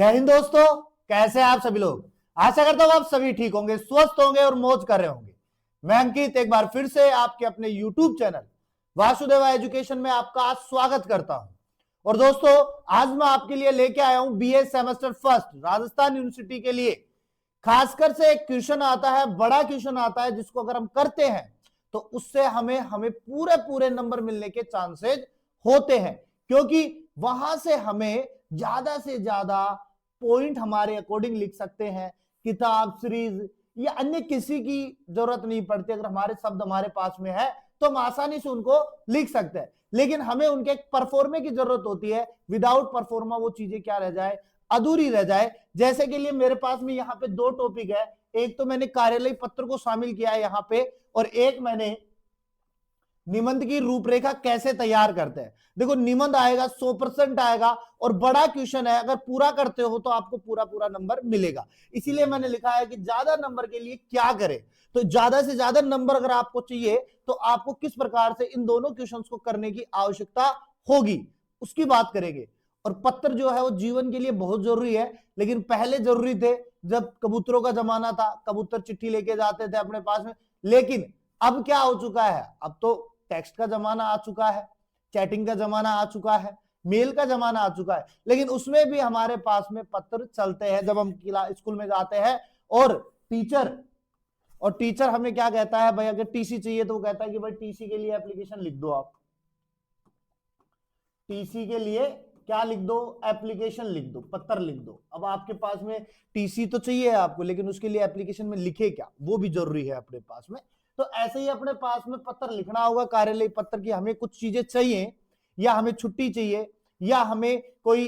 जय हिंद दोस्तों, कैसे हैं आप सभी लोग। आशा करता हूं आप सभी ठीक होंगे, स्वस्थ होंगे और मौज कर रहे होंगे। मैं अंकित एक बार फिर से आपके अपने YouTube चैनल वासुदेवा एजुकेशन में आपका स्वागत करता हूं। और दोस्तों, आज मैं आपके लिए लेके आया हूं BA semester first Rajasthan university के लिए। खासकर से एक क्वेश्चन आता है, बड़ा क्वेश्चन आता है, जिसको अगर हम करते हैं तो उससे हमें पूरे पूरे नंबर मिलने के चांसेस होते हैं, क्योंकि वहां से हमें ज्यादा से ज्यादा पॉइंट हमारे अकॉर्डिंग लिख सकते हैं। किताब, सीरीज या अन्य किसी की जरूरत नहीं पड़ती। अगर हमारे शब्द हमारे पास में है तो हम आसानी से उनको लिख सकते हैं, लेकिन हमें उनके परफॉर्मे की जरूरत होती है। विदाउट परफॉर्मा वो चीजें क्या रह जाए, अधूरी रह जाए। जैसे कि लिए मेरे पास में यहाँ पे दो टॉपिक है, एक तो मैंने कार्यालय पत्र को शामिल किया है यहाँ पे, और एक मैंने निबंध की रूपरेखा कैसे तैयार करते हैं। देखो, निबंध आएगा 100% आएगा, और बड़ा क्वेश्चन है, अगर पूरा करते हो तो आपको पूरा पूरा नंबर मिलेगा। इसीलिए मैंने लिखा है कि ज्यादा नंबर के लिए क्या करें। तो ज्यादा से ज्यादा नंबर अगर आपको चाहिए तो आपको किस प्रकार से इन दोनों क्वेश्चंस को करने की आवश्यकता होगी, उसकी बात करेंगे। और पत्र जो है वो जीवन के लिए बहुत जरूरी है, लेकिन पहले जरूरी थे जब कबूतरों का जमाना था, कबूतर चिट्ठी लेके जाते थे अपने पास में। लेकिन अब क्या हो चुका है, अब तो टेक्स्ट का जमाना आ चुका है, चैटिंग का जमाना आ चुका है, मेल का जमाना आ चुका है। लेकिन उसमें भी हमारे पास में पत्र चलते हैं जब हम स्कूल में जाते हैं। और टीचर हमें क्या कहता है, भाई अगर टीसी चाहिए तो वो कहता है कि भाई टीसी के लिए एप्लीकेशन लिख दो। आप टीसी के लिए क्या लिख दो, एप्लीकेशन लिख दो, पत्र लिख दो। अब आपके पास में टीसी तो चाहिए आपको, लेकिन उसके लिए एप्लीकेशन में लिखे क्या, वो भी जरूरी है अपने पास में। तो ऐसे ही अपने पास में पत्र लिखना होगा, कार्यालय पत्र की हमें कुछ चीजें चाहिए, या हमें छुट्टी चाहिए, या हमें कोई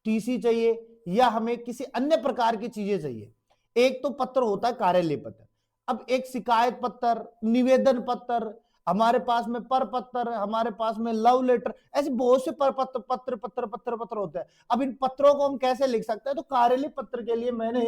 टीसी चाहिए, या हमें किसी अन्य प्रकार की चीजें चाहिए। एक तो पत्र होता है कार्यालय पत्र। अब एक शिकायत पत्र, निवेदन पत्र, हमारे पास में पर पत्र, हमारे पास में लव लेटर, ऐसे बहुत से पत्र पत्र पत्र पत्र पत्र होते हैं। अब इन पत्रों को हम कैसे लिख सकते हैं, तो कार्यालय पत्र के लिए मैंने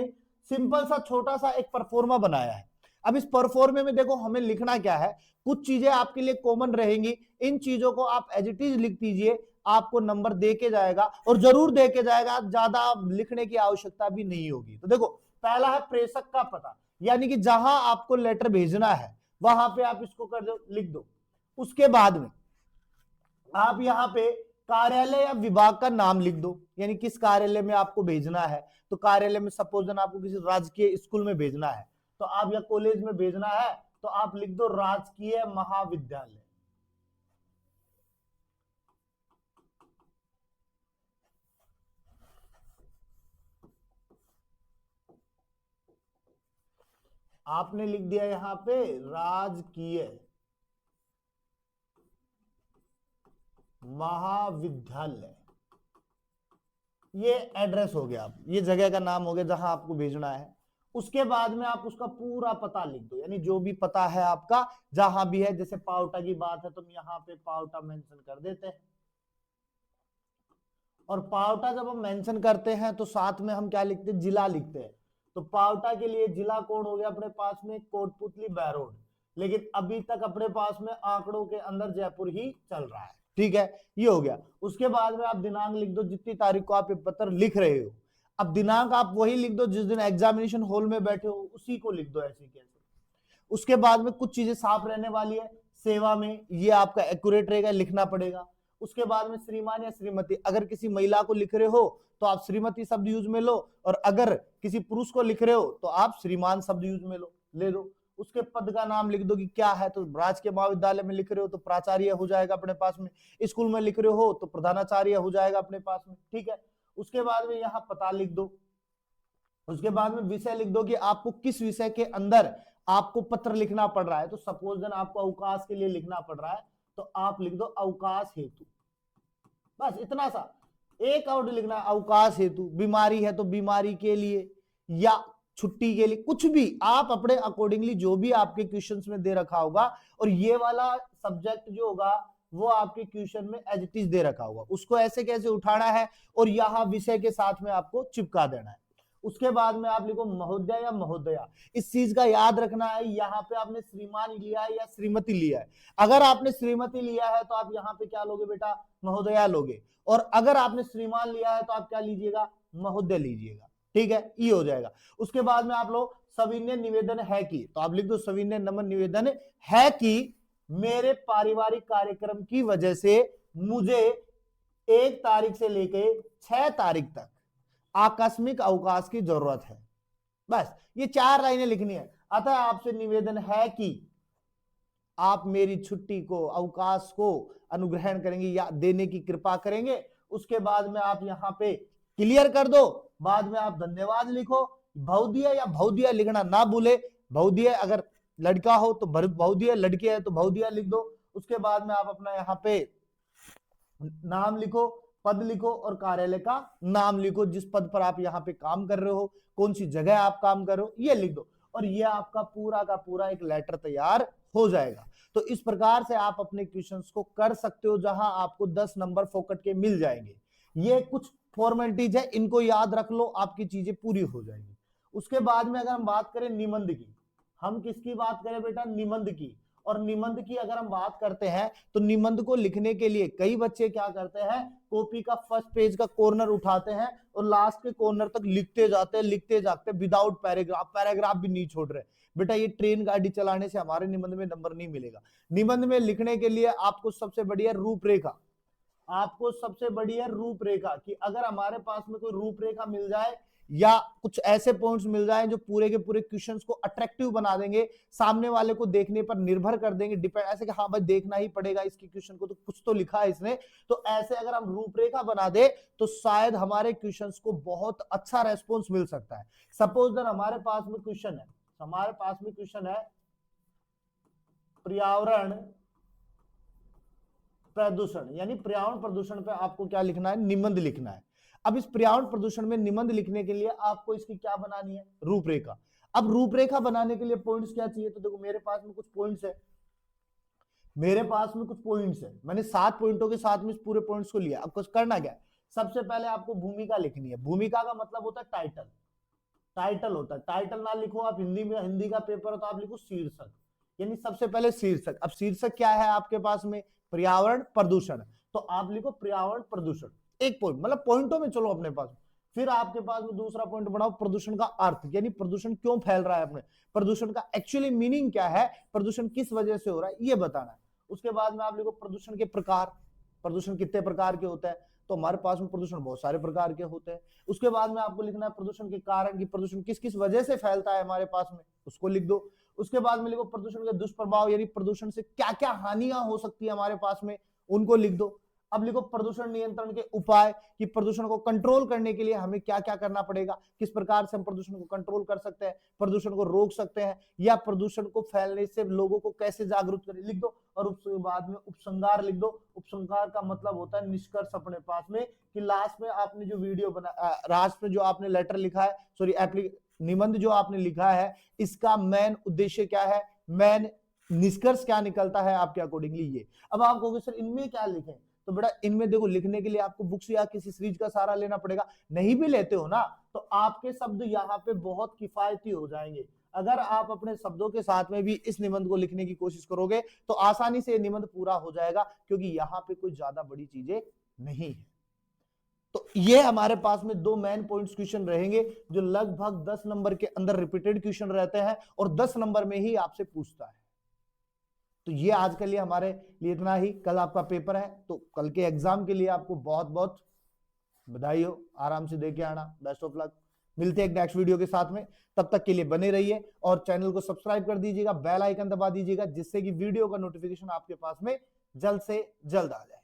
सिंपल सा छोटा सा एक परफॉर्मा बनाया है। अब इस परफॉर्मे में देखो हमें लिखना क्या है, कुछ चीजें आपके लिए कॉमन रहेंगी, इन चीजों को आप एज इट इज लिख दीजिए, आपको नंबर दे के जाएगा, और जरूर दे के जाएगा, ज्यादा लिखने की आवश्यकता भी नहीं होगी। तो देखो, पहला है प्रेषक का पता, यानी कि जहां आपको लेटर भेजना है वहां पे आप इसको कर दो, लिख दो। उसके बाद में आप यहाँ पे कार्यालय या विभाग का नाम लिख दो, यानी किस कार्यालय में आपको भेजना है। तो कार्यालय में सपोज आपको किसी राजकीय स्कूल में भेजना है, तो आप या कॉलेज में भेजना है तो आप लिख दो राजकीय महाविद्यालय। आपने लिख दिया यहां पे राजकीय महाविद्यालय, ये एड्रेस हो गया, ये जगह का नाम हो गया जहां आपको भेजना है। उसके बाद में आप उसका पूरा पता लिख दो, यानी जो भी पता है आपका जहां भी है। जैसे पावटा की बात है तो हम यहाँ पे पावटा मेंशन कर देते हैं। और पावटा जब हम मेंशन करते हैं तो साथ में हम क्या लिखते हैं, जिला लिखते हैं। तो पावटा के लिए जिला कौन हो गया अपने पास में, कोटपुतली बहरोड। लेकिन अभी तक अपने पास में आंकड़ों के अंदर जयपुर ही चल रहा है, ठीक है, ये हो गया। उसके बाद में आप दिनांक लिख दो, जितनी तारीख को आप ये पत्र लिख रहे हो। अब दिनांक आप वही लिख दो जिस दिन एग्जामिनेशन हॉल में बैठे हो, उसी को लिख दो ऐसे कैसे। उसके बाद में कुछ चीजें साफ रहने वाली है, सेवा में ये आपका एक्यूरेट रहेगा, लिखना पड़ेगा। उसके बाद में श्रीमान या श्रीमती, अगर किसी महिला को लिख रहे हो तो आप श्रीमती शब्द यूज में लो, और अगर किसी पुरुष को लिख रहे हो तो आप श्रीमान शब्द यूज में लो, ले लो। उसके पद का नाम लिख दो कि क्या है, तो राजकीय महाविद्यालय में लिख रहे हो तो प्राचार्य हो जाएगा अपने पास में, स्कूल में लिख रहे हो तो प्रधानाचार्य हो जाएगा अपने पास में, ठीक है। उसके बाद में यहाँ पता लिख दो। उसके बाद में विषय लिख दो कि आपको किस विषय के अंदर आपको पत्र लिखना पड़ रहा है। तो सपोज देन आपको अवकाश के लिए लिखना पड़ रहा है, तो आप लिख दो अवकाश हेतु, बस इतना सा एक वर्ड लिखना, अवकाश हेतु। बीमारी है तो बीमारी के लिए, या छुट्टी के लिए, कुछ भी आप अपने अकॉर्डिंगली जो भी आपके क्वेश्चंस में दे रखा होगा, और ये वाला सब्जेक्ट जो होगा वो आपके क्वेश्चन में एज इट इज दे रखा होगा, उसको ऐसे कैसे उठाना है और यहाँ विषय के साथ में आपको चिपका देना है। उसके बाद में आप लिखो महोदय या महोदया। इस चीज का याद रखना है, यहाँ पे आपने श्रीमान लिया है या श्रीमती लिया है। अगर आपने श्रीमती लिया है तो आप यहाँ पे क्या लोगे बेटा, महोदया लोगे। और अगर आपने श्रीमान लिया है तो आप क्या लीजिएगा, महोदय लीजिएगा, ठीक है, ये हो जाएगा। उसके बाद में आप लोग सविनय निवेदन है कि, तो आप लिख दो सविनय नमन निवेदन है कि मेरे पारिवारिक कार्यक्रम की वजह से मुझे 1 तारीख से लेकर 6 तारीख तक आकस्मिक अवकाश की जरूरत है। बस ये 4 लाइनें लिखनी है। अतः आपसे निवेदन है कि आप मेरी छुट्टी को, अवकाश को अनुग्रहण करेंगे या देने की कृपा करेंगे। उसके बाद में आप यहां पे क्लियर कर दो, बाद में आप धन्यवाद लिखो। भौदिया या भौदिया लिखना ना भूले। भौदिया अगर लड़का हो तो भौदिया, लड़की है तो भौदिया लिख दो। उसके बाद में आप अपना यहाँ पे नाम लिखो, पद लिखो और कार्यालय का नाम लिखो, जिस पद पर आप यहाँ पे काम कर रहे हो, कौन सी जगह आप काम कर रहे हो, ये लिख दो। और ये आपका पूरा का पूरा एक लेटर तैयार हो जाएगा। तो इस प्रकार से आप अपने क्वेश्चंस को कर सकते हो, जहां आपको 10 नंबर फोकट के मिल जाएंगे। ये कुछ फॉर्मेलिटीज है, इनको याद रख लो, आपकी चीजें पूरी हो जाएंगी। उसके बाद में अगर हम बात करें निबंध की, हम किसकी बात करें बेटा, निबंध की। और निबंध की अगर हम बात करते हैं तो निबंध को लिखने के लिए कई बच्चे क्या करते हैं, कॉपी का फर्स्ट पेज का कॉर्नर उठाते हैं और लास्ट के कॉर्नर तक लिखते जाते विदाउट पैराग्राफ, पैराग्राफ भी नहीं छोड़ रहे। बेटा ये ट्रेन गाड़ी चलाने से हमारे निबंध में नंबर नहीं मिलेगा। निबंध में लिखने के लिए आपको सबसे बढ़िया रूपरेखा, आपको सबसे बढ़िया रूपरेखा कि अगर हमारे पास में कोई रूपरेखा मिल जाए या कुछ ऐसे पॉइंट्स मिल जाएं जो पूरे के पूरे क्वेश्चंस को अट्रैक्टिव बना देंगे, सामने वाले को देखने पर निर्भर कर देंगे, डिपेंड, ऐसे कि हाँ भाई देखना ही पड़ेगा इसकी क्वेश्चन को, तो कुछ तो लिखा है इसने। तो ऐसे अगर हम रूपरेखा बना दे तो शायद हमारे क्वेश्चंस को बहुत अच्छा रेस्पॉन्स मिल सकता है। सपोज दैट हमारे पास में क्वेश्चन है, हमारे पास में क्वेश्चन है पर्यावरण प्रदूषण, यानी पर्यावरण प्रदूषण पे आपको क्या लिखना है, निबंध लिखना है। अब इस पर्यावरण प्रदूषण में निबंध लिखने के लिए आपको इसकी क्या बनानी है, रूपरेखा। अब रूपरेखा बनाने के लिए पॉइंट्स क्या चाहिए, तो देखो मेरे पास में कुछ पॉइंट्स है, मेरे पास में कुछ पॉइंट्स है, मैंने 7 पॉइंटों के साथ में इस पूरे पॉइंट्स को लिया। अब कुछ करना क्या है, सबसे पहले आपको भूमिका लिखनी है। भूमिका का मतलब होता है टाइटल, टाइटल होता है। टाइटल ना लिखो आप, हिंदी में, हिंदी का पेपर हो तो आप लिखो शीर्षक, यानी सबसे पहले शीर्षक। अब शीर्षक क्या है आपके पास में, पर्यावरण प्रदूषण, तो आप लिखो पर्यावरण प्रदूषण, एक पॉइंट, मतलब पॉइंटों में चलो अपने पास। फिर आपके पास में दूसरा पॉइंट बनाओ प्रदूषण का अर्थ, यानी प्रदूषण क्यों फैल रहा है अपने, प्रदूषण का एक्चुअली मीनिंग क्या है, प्रदूषण किस वजह से हो रहा है, ये बताना है। उसके बाद में आप लिखो प्रदूषण के प्रकार, प्रदूषण कितने प्रकार के होते हैं, तो हमारे पास में प्रदूषण बहुत सारे प्रकार के होते हैं। उसके बाद में आपको लिखना है प्रदूषण के कारण, कि प्रदूषण किस किस वजह से फैलता है हमारे पास में, उसको लिख दो। उसके बाद में लिखो प्रदूषण के दुष्प्रभाव, यानी प्रदूषण से क्या क्या हानियां हो सकती है हमारे पास में, उनको लिख दो। अब लिखो प्रदूषण नियंत्रण के उपाय, कि प्रदूषण को कंट्रोल करने के लिए हमें क्या क्या करना पड़ेगा, किस प्रकार से हम प्रदूषण को कंट्रोल कर सकते हैं, प्रदूषण को रोक सकते हैं, या प्रदूषण को फैलने से लोगों को कैसे जागरूक करें, लिख दो। और उसके बाद में उपसंहार लिख दो। उपसंहार का मतलब होता है निष्कर्ष अपने पास में, कि लास्ट में आपने जो वीडियो बना, लास्ट में जो आपने लेटर लिखा है, सॉरी निबंध जो आपने लिखा है, इसका मेन उद्देश्य क्या है, मेन निष्कर्ष क्या निकलता है आपके अकॉर्डिंगली ये। अब आप कहोगे सर इनमें क्या लिखें, तो बेटा इनमें देखो लिखने के लिए आपको बुक्स या किसी सीरीज का सहारा लेना पड़ेगा। नहीं भी लेते हो ना तो आपके शब्द यहाँ पे बहुत किफायती हो जाएंगे। अगर आप अपने शब्दों के साथ में भी इस निबंध को लिखने की कोशिश करोगे तो आसानी से निबंध पूरा हो जाएगा, क्योंकि यहाँ पे कोई ज्यादा बड़ी चीजें नहीं है। तो ये हमारे पास में 2 मेन पॉइंट्स क्वेश्चन रहेंगे, जो लगभग 10 नंबर के अंदर रिपीटेड क्वेश्चन रहते हैं और 10 नंबर में ही आपसे पूछता है। तो ये आज के लिए हमारे लिए इतना ही। कल आपका पेपर है, तो कल के एग्जाम के लिए आपको बहुत बहुत बधाई हो, आराम से दे के आना, बेस्ट ऑफ लक। मिलते हैं एक नेक्स्ट वीडियो के साथ में, तब तक के लिए बने रहिए और चैनल को सब्सक्राइब कर दीजिएगा, बेल आइकन दबा दीजिएगा, जिससे कि वीडियो का नोटिफिकेशन आपके पास में जल्द से जल्द आ जाए।